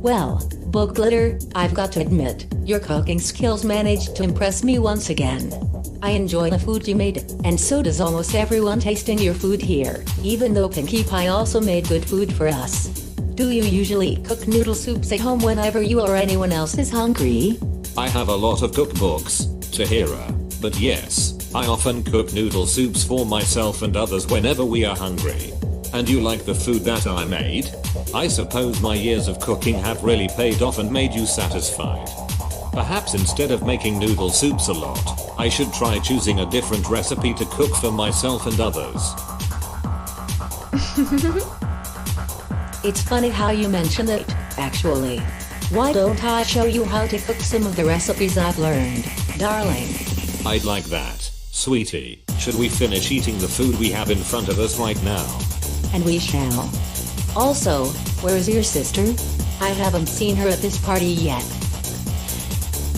Well, Book Glitter, I've got to admit, your cooking skills managed to impress me once again. I enjoy the food you made, and so does almost everyone tasting your food here, even though Pinkie Pie also made good food for us. Do you usually cook noodle soups at home whenever you or anyone else is hungry? I have a lot of cookbooks, Tahira, but yes, I often cook noodle soups for myself and others whenever we are hungry. And you like the food that I made? I suppose my years of cooking have really paid off and made you satisfied. Perhaps instead of making noodle soups a lot, I should try choosing a different recipe to cook for myself and others. It's funny how you mention it, actually. Why don't I show you how to cook some of the recipes I've learned, darling? I'd like that, sweetie. Should we finish eating the food we have in front of us right now? And we shall. Also, where's your sister? I haven't seen her at this party yet.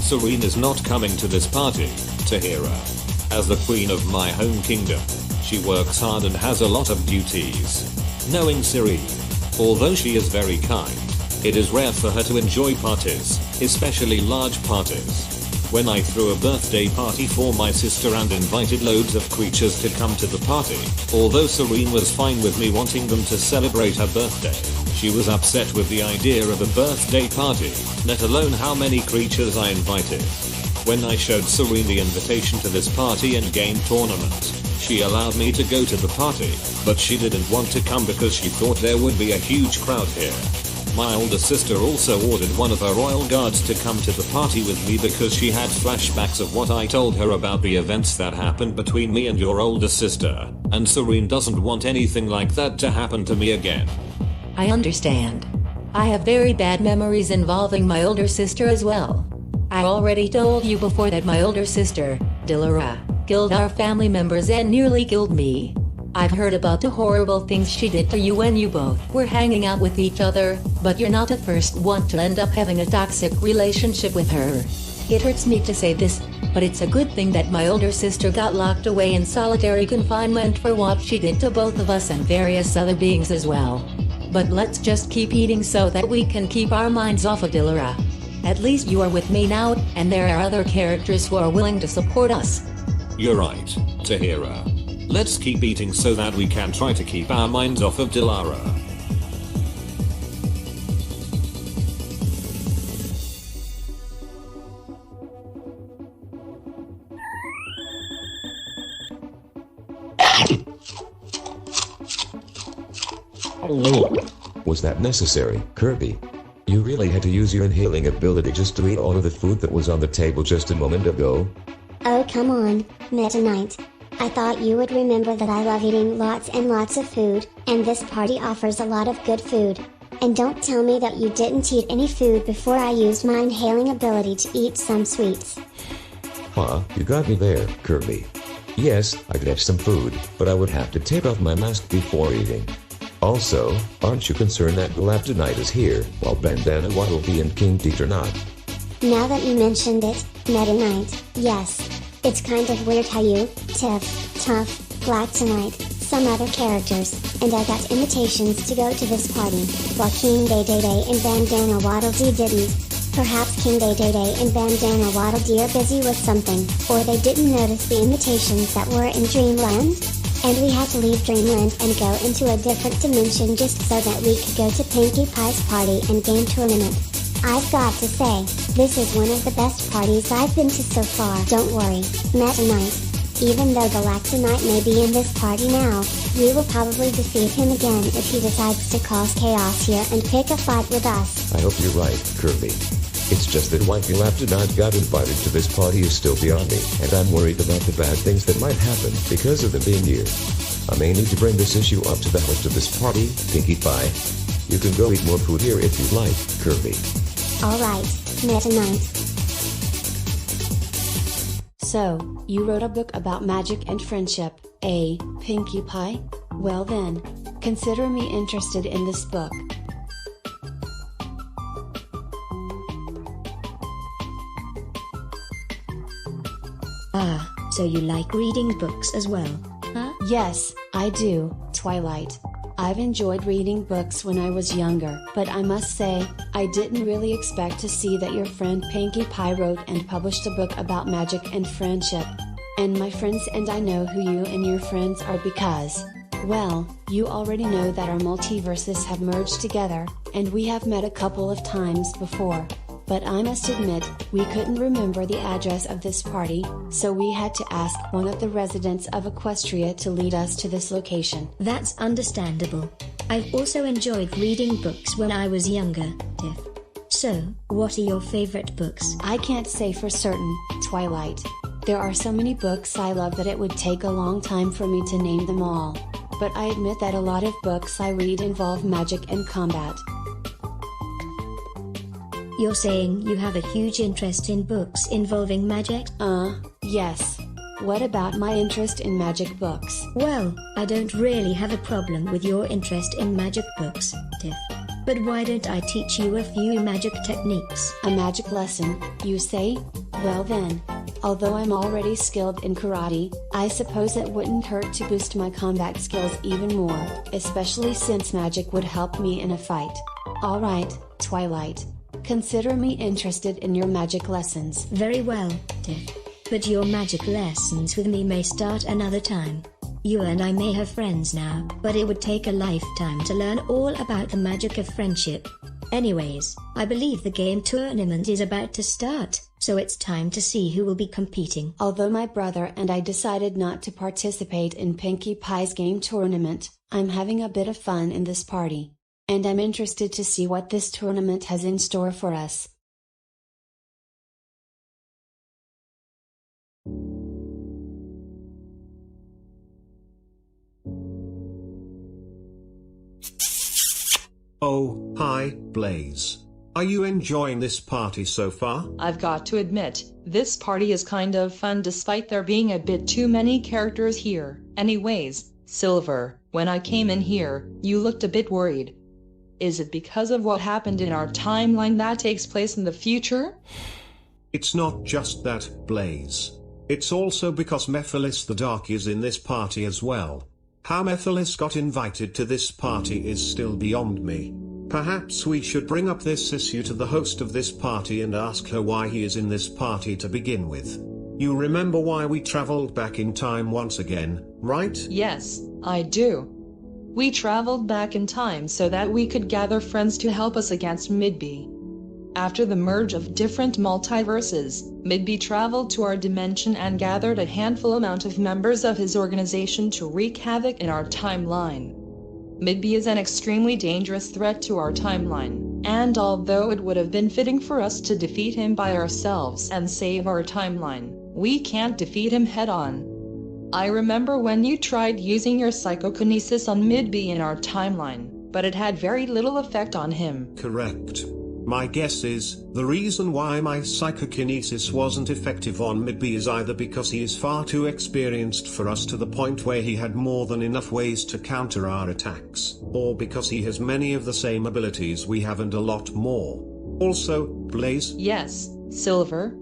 Serena's not coming to this party, Tahira. As the queen of my home kingdom, she works hard and has a lot of duties. Knowing Serene, although she is very kind, it is rare for her to enjoy parties, especially large parties. When I threw a birthday party for my sister and invited loads of creatures to come to the party, although Serene was fine with me wanting them to celebrate her birthday, she was upset with the idea of a birthday party, let alone how many creatures I invited. When I showed Serene the invitation to this party and game tournament, she allowed me to go to the party, but she didn't want to come because she thought there would be a huge crowd here. My older sister also ordered one of her royal guards to come to the party with me because she had flashbacks of what I told her about the events that happened between me and your older sister, and Serene doesn't want anything like that to happen to me again. I understand. I have very bad memories involving my older sister as well. I already told you before that my older sister, Deluxe, killed our family members and nearly killed me. I've heard about the horrible things she did to you when you both were hanging out with each other, but you're not the first one to end up having a toxic relationship with her. It hurts me to say this, but it's a good thing that my older sister got locked away in solitary confinement for what she did to both of us and various other beings as well. But let's just keep eating so that we can keep our minds off of Deluxe. At least you are with me now, and there are other characters who are willing to support us. You're right, Tahira. Let's keep eating so that we can try to keep our minds off of Dilara. Was that necessary, Kirby? You really had to use your inhaling ability just to eat all of the food that was on the table just a moment ago? Oh come on, Meta Knight. I thought you would remember that I love eating lots and lots of food, and this party offers a lot of good food. And don't tell me that you didn't eat any food before I used my inhaling ability to eat some sweets. Huh, you got me there, Kirby. Yes, I'd have some food, but I would have to take off my mask before eating. Also, aren't you concerned that Galactonite is here, while Bandana Waddle-Dee and King Deet are not? Now that you mentioned it, Meta Knight, yes. It's kind of weird how you, Tiff, Tough, Galactonite, some other characters, and I got invitations to go to this party, while King Day Day Day and Bandana Waddle-Dee didn't. Perhaps King Day Day Day and Bandana Waddle-Dee are busy with something, or they didn't notice the invitations that were in Dreamland? And we had to leave Dreamland and go into a different dimension just so that we could go to Pinkie Pie's party and game tournament. I've got to say, this is one of the best parties I've been to so far. Don't worry, Meta Knight. Even though Galactonite may be in this party now, we will probably defeat him again if he decides to cause chaos here and pick a fight with us. I hope you're right, Kirby. It's just that why Galactonite got invited to this party is still beyond me, and I'm worried about the bad things that might happen because of them being here. I may need to bring this issue up to the host of this party, Pinkie Pie. You can go eat more food here if you'd like, Kirby. Alright, Meta Knight. So, you wrote a book about magic and friendship, eh, Pinkie Pie? Well then, consider me interested in this book. Ah, so you like reading books as well, huh? Yes, I do, Twilight. I've enjoyed reading books when I was younger, but I must say, I didn't really expect to see that your friend Pinkie Pie wrote and published a book about magic and friendship. And my friends and I know who you and your friends are because, well, you already know that our multiverses have merged together, and we have met a couple of times before. But I must admit, we couldn't remember the address of this party, so we had to ask one of the residents of Equestria to lead us to this location. That's understandable. I've also enjoyed reading books when I was younger, Tiff. So, what are your favorite books? I can't say for certain, Twilight. There are so many books I love that it would take a long time for me to name them all. But I admit that a lot of books I read involve magic and combat. You're saying you have a huge interest in books involving magic? Yes. What about my interest in magic books? Well, I don't really have a problem with your interest in magic books, Tiff. But why don't I teach you a few magic techniques? A magic lesson, you say? Well then. Although I'm already skilled in karate, I suppose it wouldn't hurt to boost my combat skills even more, especially since magic would help me in a fight. Alright, Twilight. Consider me interested in your magic lessons. Very well, Tiff. But your magic lessons with me may start another time. You and I may have friends now, but it would take a lifetime to learn all about the magic of friendship. Anyways, I believe the game tournament is about to start, so it's time to see who will be competing. Although my brother and I decided not to participate in Pinkie Pie's game tournament, I'm having a bit of fun in this party. And I'm interested to see what this tournament has in store for us. Oh, hi, Blaze. Are you enjoying this party so far? I've got to admit, this party is kind of fun despite there being a bit too many characters here. Anyways, Silver, when I came in here, you looked a bit worried. Is it because of what happened in our timeline that takes place in the future? It's not just that, Blaze. It's also because Mephiles the Dark is in this party as well. How Mephiles got invited to this party is still beyond me. Perhaps we should bring up this issue to the host of this party and ask her why he is in this party to begin with. You remember why we traveled back in time once again, right? Yes, I do. We traveled back in time so that we could gather friends to help us against Midby. After the merge of different multiverses, Midby traveled to our dimension and gathered a handful amount of members of his organization to wreak havoc in our timeline. Midby is an extremely dangerous threat to our timeline, and although it would have been fitting for us to defeat him by ourselves and save our timeline, we can't defeat him head-on. I remember when you tried using your psychokinesis on Midby in our timeline, but it had very little effect on him. Correct. My guess is, the reason why my psychokinesis wasn't effective on Midby is either because he is far too experienced for us to the point where he had more than enough ways to counter our attacks, or because he has many of the same abilities we have and a lot more. Also, Blaze? Yes, Silver?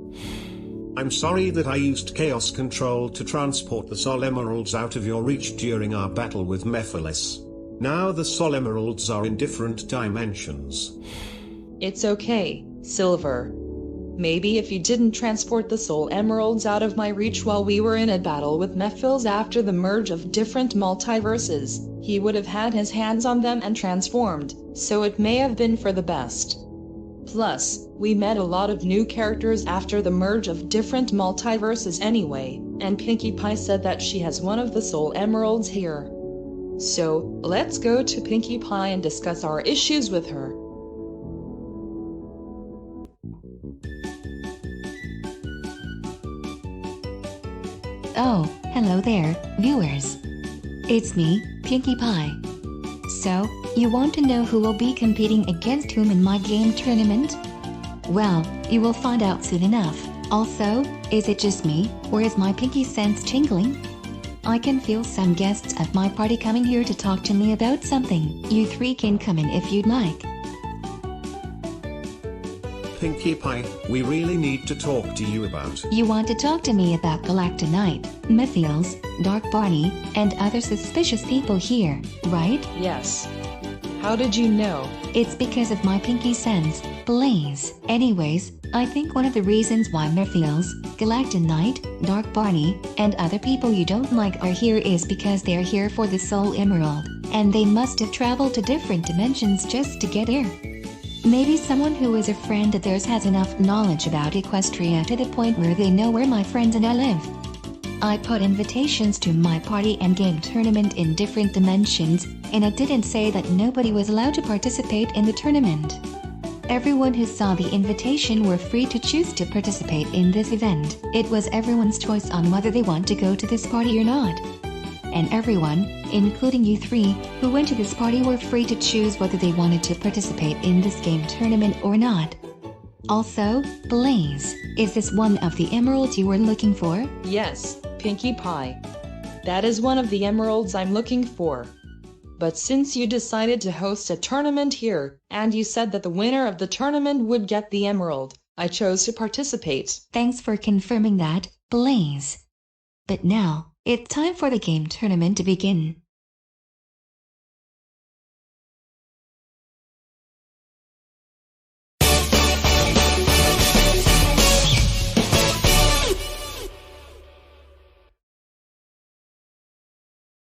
I'm sorry that I used Chaos Control to transport the Sol Emeralds out of your reach during our battle with Mephiles. Now the Sol Emeralds are in different dimensions. It's okay, Silver. Maybe if you didn't transport the Soul Emeralds out of my reach while we were in a battle with Mephiles after the merge of different multiverses, he would have had his hands on them and transformed, so it may have been for the best. Plus, we met a lot of new characters after the merge of different multiverses anyway, and Pinkie Pie said that she has one of the Soul Emeralds here. So, let's go to Pinkie Pie and discuss our issues with her. Oh, hello there, viewers. It's me, Pinkie Pie. So, you want to know who will be competing against whom in my game tournament? Well, you will find out soon enough. Also, is it just me, or is my pinky sense tingling? I can feel some guests at my party coming here to talk to me about something. You three can come in if you'd like. Pinkie Pie, we really need to talk to you about. You want to talk to me about Galactonite, Mythials, Dark Barney, and other suspicious people here, right? Yes. How did you know? It's because of my pinky sense, Blaze. Anyways, I think one of the reasons why Mythials, Galactonite, Dark Barney, and other people you don't like are here is because they're here for the Soul Emerald, and they must have traveled to different dimensions just to get here. Maybe someone who is a friend of theirs has enough knowledge about Equestria to the point where they know where my friends and I live. I put invitations to my party and game tournament in different dimensions, and I didn't say that nobody was allowed to participate in the tournament. Everyone who saw the invitation were free to choose to participate in this event. It was everyone's choice on whether they want to go to this party or not. And everyone, including you three, who went to this party were free to choose whether they wanted to participate in this game tournament or not. Also, Blaze, is this one of the emeralds you were looking for? Yes, Pinkie Pie. That is one of the emeralds I'm looking for. But since you decided to host a tournament here, and you said that the winner of the tournament would get the emerald, I chose to participate. Thanks for confirming that, Blaze. But now, it's time for the game tournament to begin.